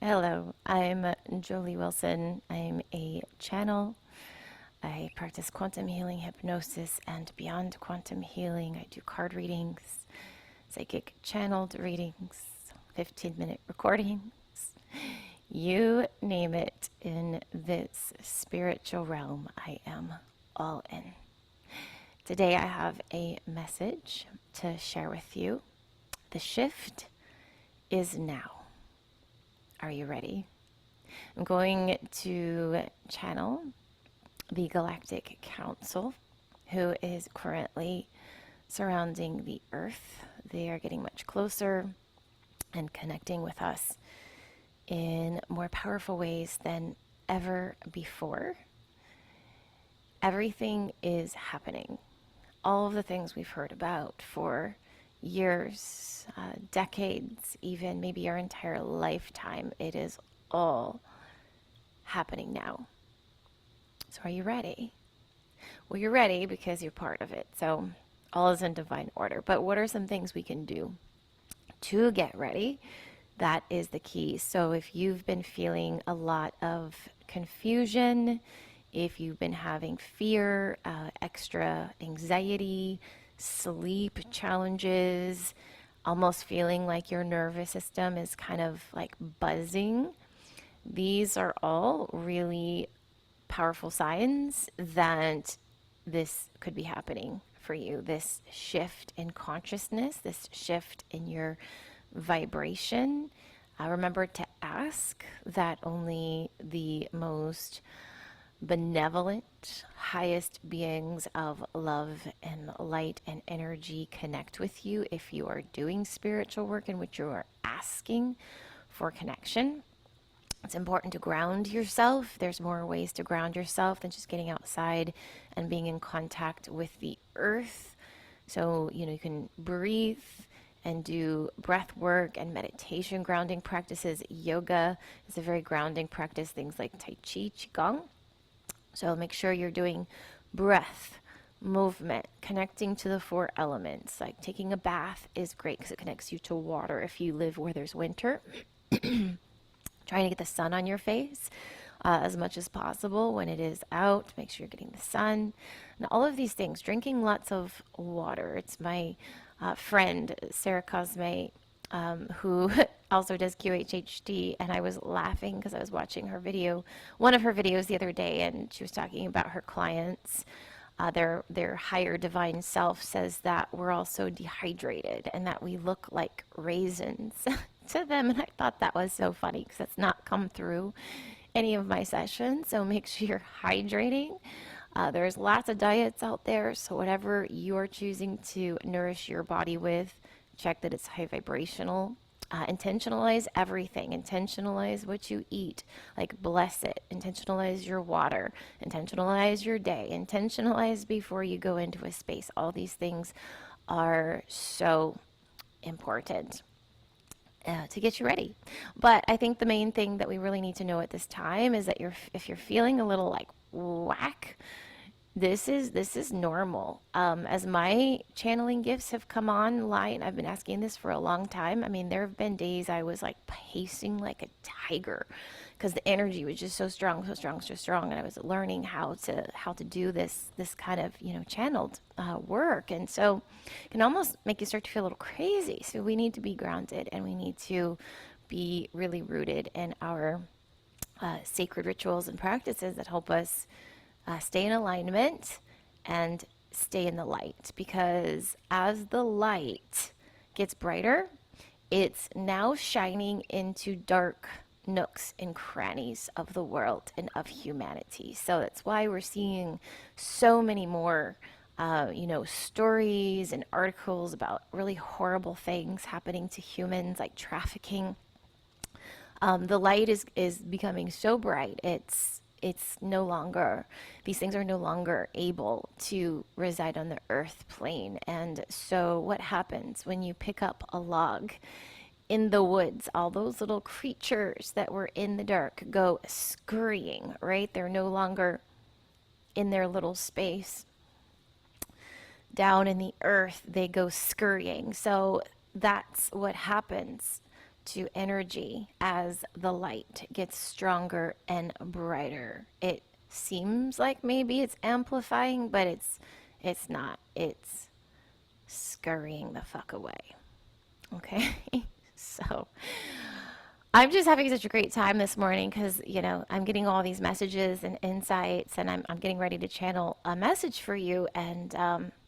Hello, I'm Jolie Wilson. I'm a channel. I practice quantum healing, hypnosis, and beyond quantum healing. I do card readings, psychic channeled readings, 15-minute recordings. You name it in this spiritual realm, I am all in. Today I have a message to share with you. The shift is now. Are you ready? I'm going to channel the Galactic Council, who is currently surrounding the Earth. They are getting much closer and connecting with us in more powerful ways than ever before. Everything is happening. All of the things we've heard about for years, decades, even maybe our entire lifetime, it is all happening now. So are you ready? Well, you're ready because you're part of it. So all is in divine order. But what are some things we can do to get ready? That is the key. So if you've been feeling a lot of confusion, if you've been having fear, extra anxiety, sleep challenges, almost feeling like your nervous system is kind of like buzzing, these are all really powerful signs that this could be happening for you. This shift in consciousness, this shift in your vibration. Remember to ask that only the most benevolent, highest beings of love and light and energy connect with you if you are doing spiritual work in which you are asking for connection. It's important to ground yourself. There's more ways to ground yourself than just getting outside and being in contact with the earth. So, you can breathe and do breath work and meditation grounding practices. Yoga is a very grounding practice, things like Tai Chi, Qigong. So make sure you're doing breath, movement, connecting to the four elements. Like taking a bath is great because it connects you to water if you live where there's winter. Trying to get the sun on your face as much as possible when it is out. Make sure you're getting the sun. And all of these things. Drinking lots of water. It's my friend, Sarah Cosme, who also does QHHD, and I was laughing because I was watching her video, one of her videos the other day, and she was talking about her clients. Their higher divine self says that we're all so dehydrated and that we look like raisins to them. And I thought that was so funny because that's not come through any of my sessions. So make sure you're hydrating. There's lots of diets out there. So whatever you're choosing to nourish your body with, check that it's high vibrational. Intentionalize everything. Intentionalize what you eat. Like bless it. Intentionalize your water. Intentionalize your day. Intentionalize before you go into a space. All these things are so important to get you ready. But I think the main thing that we really need to know at this time is that if you're feeling a little like whack, this is normal. As my channeling gifts have come online, I've been asking this for a long time. I mean, there have been days I was like pacing like a tiger because the energy was just so strong, so strong, so strong, and I was learning how to do this kind of channeled work, and so it can almost make you start to feel a little crazy. So we need to be grounded, and we need to be really rooted in our sacred rituals and practices that help us stay in alignment and stay in the light, because as the light gets brighter, it's now shining into dark nooks and crannies of the world and of humanity. So that's why we're seeing so many more stories and articles about really horrible things happening to humans, like trafficking. The light is becoming so bright. It's no longer, these things are no longer able to reside on the earth plane. And so what happens when you pick up a log in the woods? All those little creatures that were in the dark go scurrying, right? They're no longer in their little space down in the earth. They go scurrying. So that's what happens to energy as the light gets stronger and brighter. It seems like maybe it's amplifying, but it's not. It's scurrying the fuck away. Okay? So, I'm just having such a great time this morning because, I'm getting all these messages and insights, and I'm getting ready to channel a message for you. And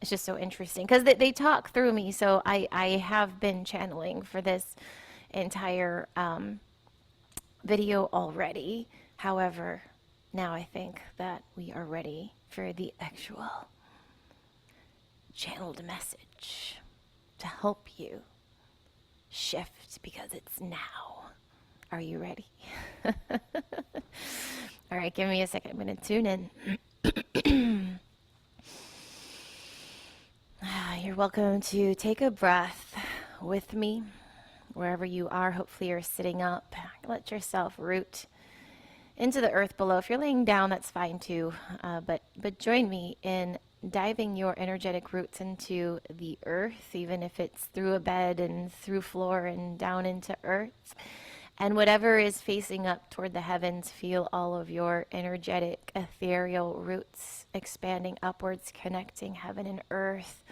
it's just so interesting because they talk through me. So I have been channeling for this entire video already. However, now I think that we are ready for the actual channeled message to help you shift because it's now. Are you ready? All right, give me a second. I'm going to tune in. You're welcome to take a breath with me wherever you are. Hopefully you're sitting up. Let yourself root into the earth below. If you're laying down, that's fine too. But join me in diving your energetic roots into the earth, even if it's through a bed and through floor and down into earth. And whatever is facing up toward the heavens, feel all of your energetic, ethereal roots expanding upwards, connecting heaven and earth.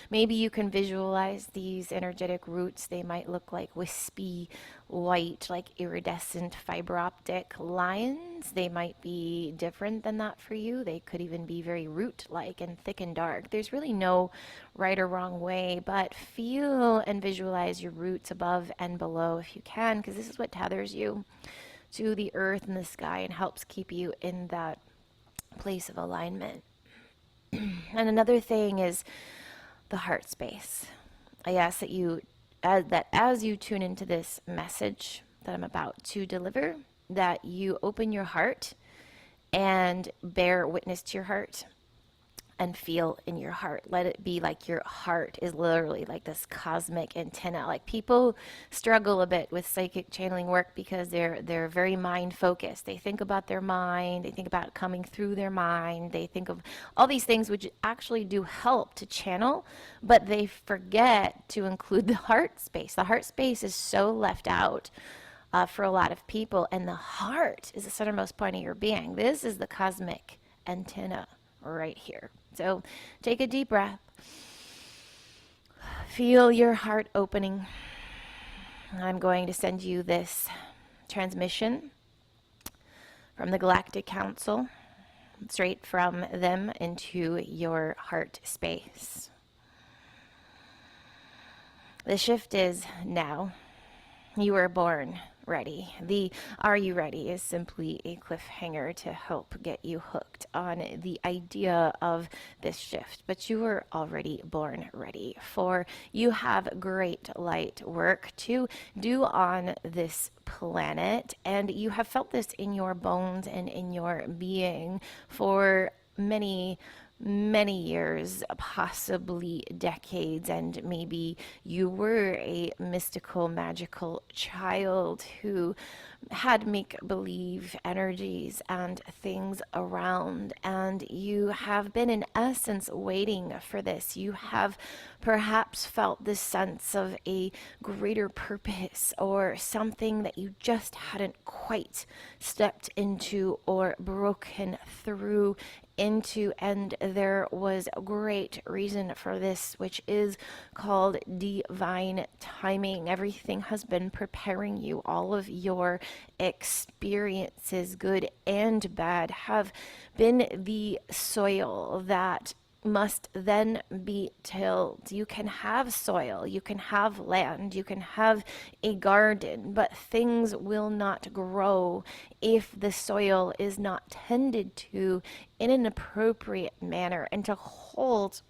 Maybe you can visualize these energetic roots. They might look like wispy, white, like iridescent fiber optic lines. They might be different than that for you. They could even be very root-like and thick and dark. There's really no right or wrong way, but feel and visualize your roots above and below if you can, because this is what tethers you to the earth and the sky and helps keep you in that place of alignment. And another thing is the heart space. I ask that as you tune into this message that I'm about to deliver, that you open your heart and bear witness to your heart and feel in your heart. Let it be like your heart is literally like this cosmic antenna. Like, people struggle a bit with psychic channeling work because they're very mind focused. They think about their mind, they think about coming through their mind, they think of all these things which actually do help to channel, but they forget to include the heart space. The heart space is so left out for a lot of people, and the heart is the centermost point of your being. This is the cosmic antenna right here. So take a deep breath. Feel your heart opening. I'm going to send you this transmission from the Galactic Council, straight from them into your heart space. The shift is now. You were born ready. The "are you ready" is simply a cliffhanger to help get you hooked on the idea of this shift. But you were already born ready, for you have great light work to do on this planet, and you have felt this in your bones and in your being for many years, possibly decades, and maybe you were a mystical, magical child who had make-believe energies and things around, and you have been in essence waiting for this. You have perhaps felt this sense of a greater purpose or something that you just hadn't quite stepped into or broken through into, and there was a great reason for this, which is called divine timing. Everything has been preparing you. All of your experiences, good and bad, have been the soil that must then be tilled. You can have soil, you can have land, you can have a garden, but things will not grow if the soil is not tended to in an appropriate manner. And to hold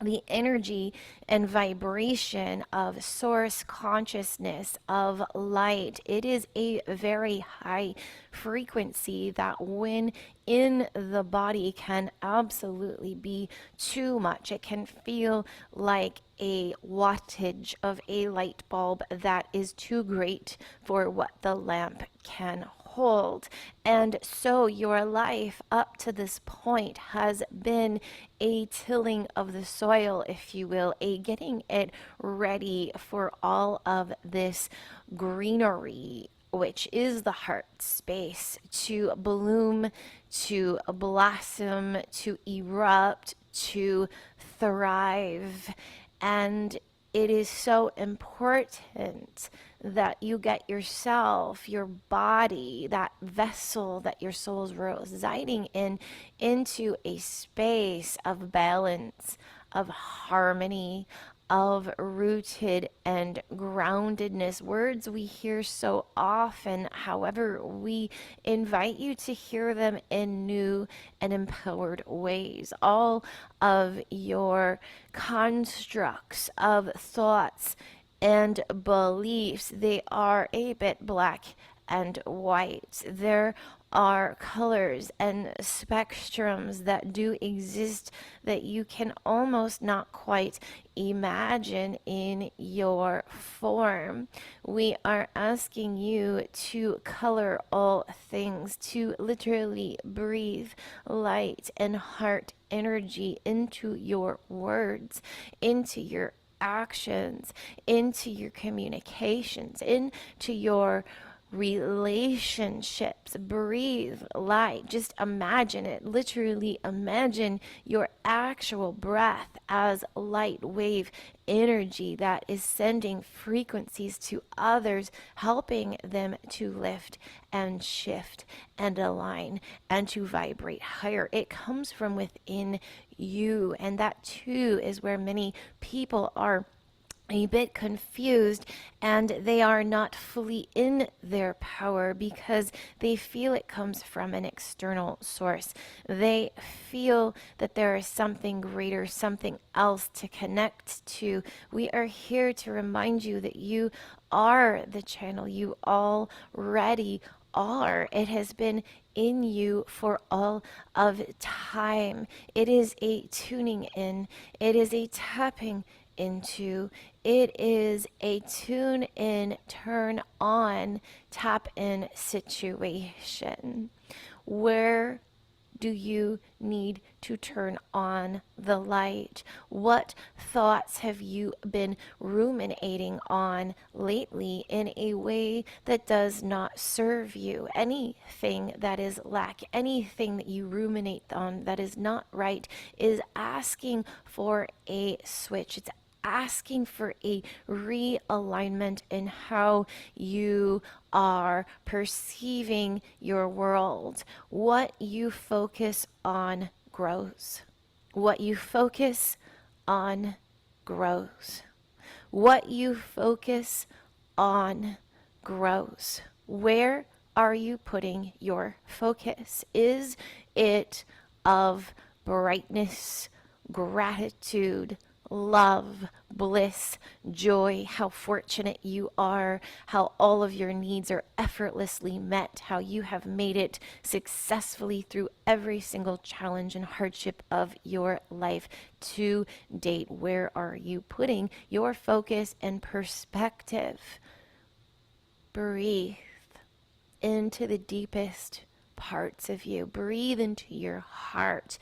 the energy and vibration of source consciousness, of light, it is a very high frequency that, when in the body, can absolutely be too much. It can feel like a wattage of a light bulb that is too great for what the lamp can hold. And so your life up to this point has been a tilling of the soil, if you will, a getting it ready for all of this greenery, which is the heart space, to bloom, to blossom, to erupt, to thrive. And it is so important that you get yourself, your body, that vessel that your soul is residing in, into a space of balance, of harmony, of rooted and groundedness. Words we hear so often, however, we invite you to hear them in new and empowered ways. All of your constructs of thoughts and beliefs, they are a bit black and white. There are colors and spectrums that do exist that you can almost not quite imagine in your form. We are asking you to color all things, to literally breathe light and heart energy into your words, into your actions, into your communications, into your relationships. Breathe light. Just imagine it. Literally imagine your actual breath as light wave energy that is sending frequencies to others, helping them to lift and shift and align and to vibrate higher. It comes from within you, and that too is where many people are a bit confused, and they are not fully in their power because they feel it comes from an external source. They feel that there is something greater, something else to connect to. We are here to remind you that you are the channel. You already are. It has been in you for all of time. It is a tuning in. It is a tapping into. It is a tune in, turn on, tap in situation. Where do you need to turn on the light? What thoughts have you been ruminating on lately in a way that does not serve you? Anything that is lack, anything that you ruminate on that is not right is asking for a switch. It's asking for a realignment in how you are perceiving your world. What you focus on grows. What you focus on grows. What you focus on grows. Where are you putting your focus? Is it of brightness, gratitude, love, bliss, joy, how fortunate you are, how all of your needs are effortlessly met, how you have made it successfully through every single challenge and hardship of your life to date? Where are you putting your focus and perspective? Breathe into the deepest parts of you. Breathe into your heart.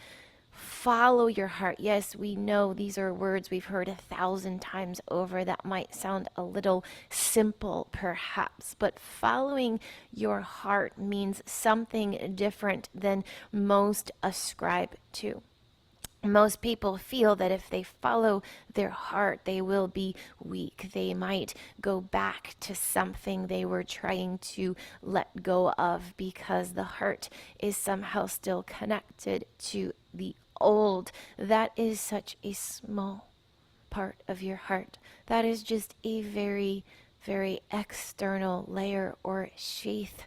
Follow your heart. Yes, we know these are words we've heard 1,000 times over that might sound a little simple perhaps, but following your heart means something different than most ascribe to. Most people feel that if they follow their heart, they will be weak. They might go back to something they were trying to let go of because the heart is somehow still connected to the old. That is such a small part of your heart. That is just a very, very external layer or sheath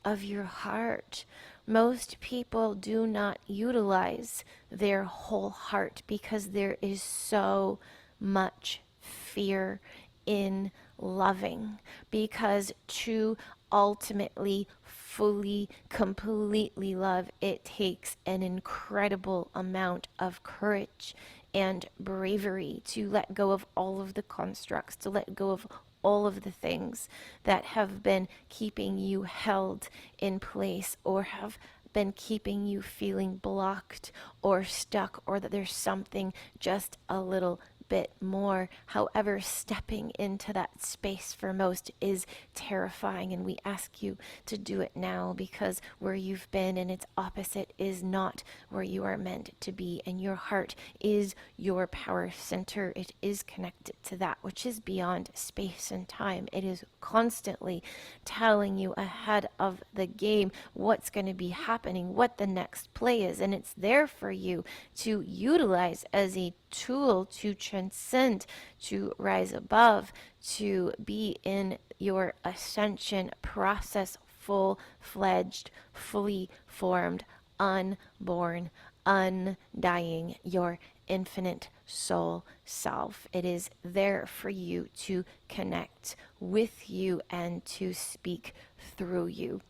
of your heart. Most people do not utilize their whole heart because there is so much fear in loving. Because to ultimately, fully, completely love, it takes an incredible amount of courage and bravery to let go of all of the constructs, to let go of all of the things that have been keeping you held in place or have been keeping you feeling blocked or stuck, or that there's something just a little bit more. However, stepping into that space for most is terrifying, and we ask you to do it now, because where you've been and its opposite is not where you are meant to be, and your heart is your power center. It is connected to that which is beyond space and time. It is constantly telling you ahead of the game what's going to be happening, what the next play is, and it's there for you to utilize as a tool to transcend, to rise above, to be in your ascension process, full-fledged, fully formed, unborn, undying, your infinite soul self. It is there for you to connect with you and to speak through you.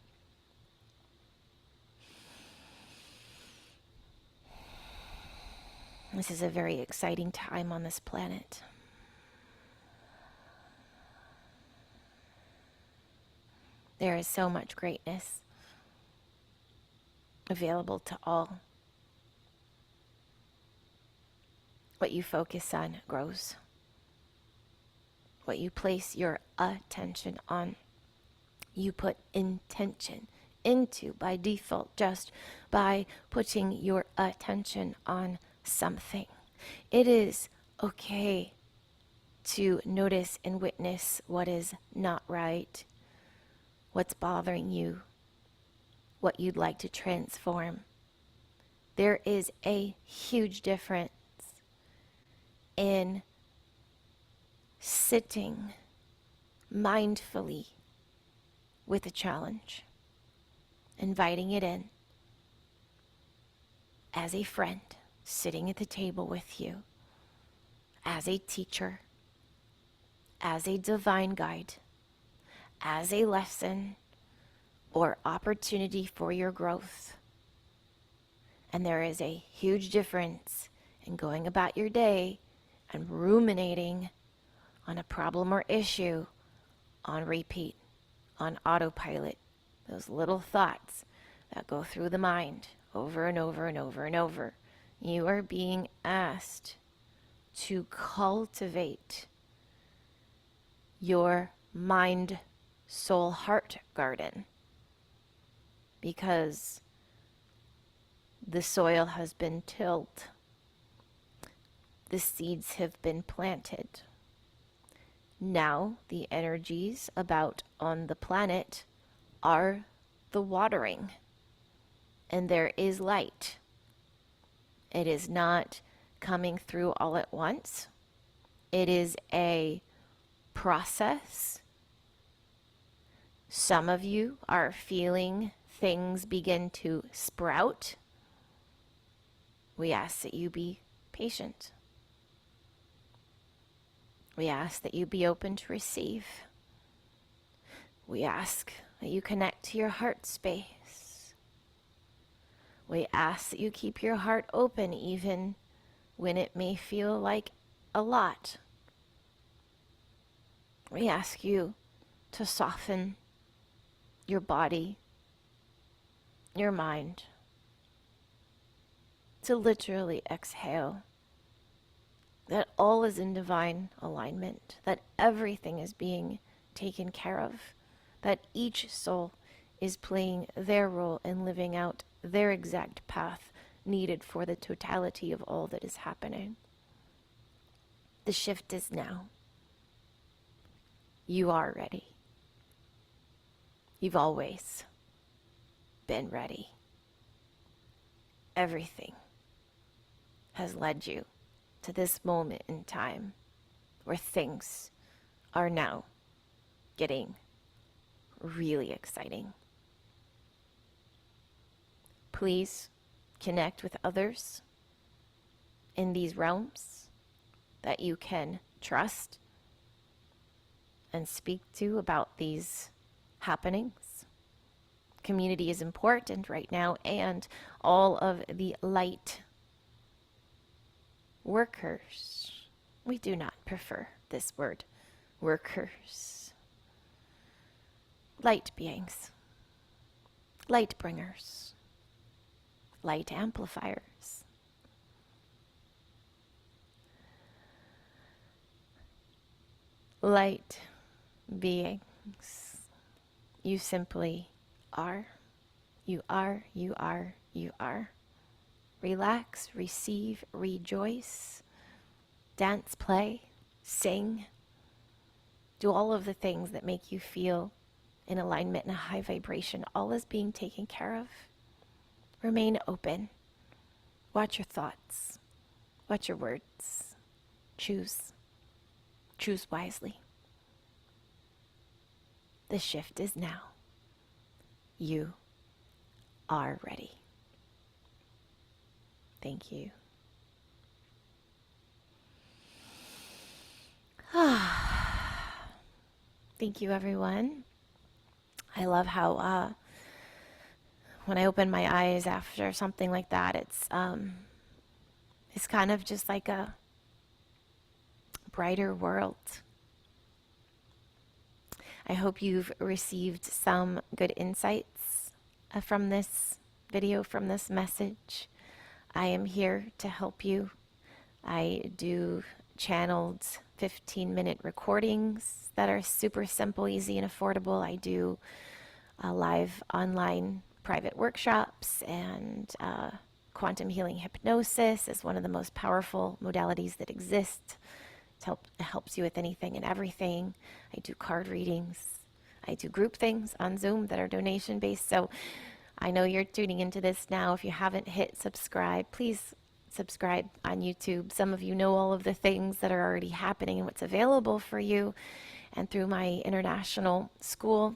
This is a very exciting time on this planet. There is so much greatness available to all. What you focus on grows. What you place your attention on, you put intention into by default, just by putting your attention on something. It is okay to notice and witness what is not right, what's bothering you, what you'd like to transform. There is a huge difference in sitting mindfully with a challenge, inviting it in as a friend, sitting at the table with you, as a teacher, as a divine guide, as a lesson or opportunity for your growth. And there is a huge difference in going about your day and ruminating on a problem or issue on repeat, on autopilot, those little thoughts that go through the mind over and over and over and over. You are being asked to cultivate your mind, soul, heart garden, because the soil has been tilled. The seeds have been planted. Now the energies about on the planet are the watering, and there is light. It is not coming through all at once. It is a process. Some of you are feeling things begin to sprout. We ask that you be patient. We ask that you be open to receive. We ask that you connect to your heart space. We ask that you keep your heart open even when it may feel like a lot. We ask you to soften your body, your mind, to literally exhale, that all is in divine alignment, that everything is being taken care of, that each soul is playing their role in living out their exact path needed for the totality of all that is happening. The shift is now. You are ready. You've always been ready. Everything has led you to this moment in time where things are now getting really exciting. Please connect with others in these realms that you can trust and speak to about these happenings. Community is important right now, and all of the light workers. We do not prefer this word, workers. Light beings, light bringers, light amplifiers. light beings. You simply are. You are, you are, you are. Relax, receive, rejoice, dance, play, sing. Do all of the things that make you feel in alignment and a high vibration. All is being taken care of. Remain open. Watch your thoughts. Watch your words. Choose. Choose wisely. The shift is now. You are ready. Thank you. Thank you, everyone. I love how when I open my eyes after something like that, it's kind of just like a brighter world. I hope you've received some good insights from this video, from this message. I am here to help you. I do channeled 15-minute recordings that are super simple, easy, and affordable. I do live online private workshops, and quantum healing hypnosis is one of the most powerful modalities that exist. It helps you with anything and everything. I do card readings. I do group things on Zoom that are donation based. So I know you're tuning into this now. If you haven't hit subscribe, please subscribe on YouTube. Some of you know all of the things that are already happening and what's available for you. And through my international school,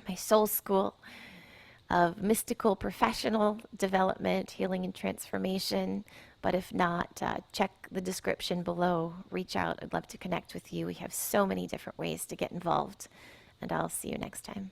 my soul school of mystical professional development, healing, and transformation. But if not, check the description below. Reach out. I'd love to connect with you. We have so many different ways to get involved. And I'll see you next time.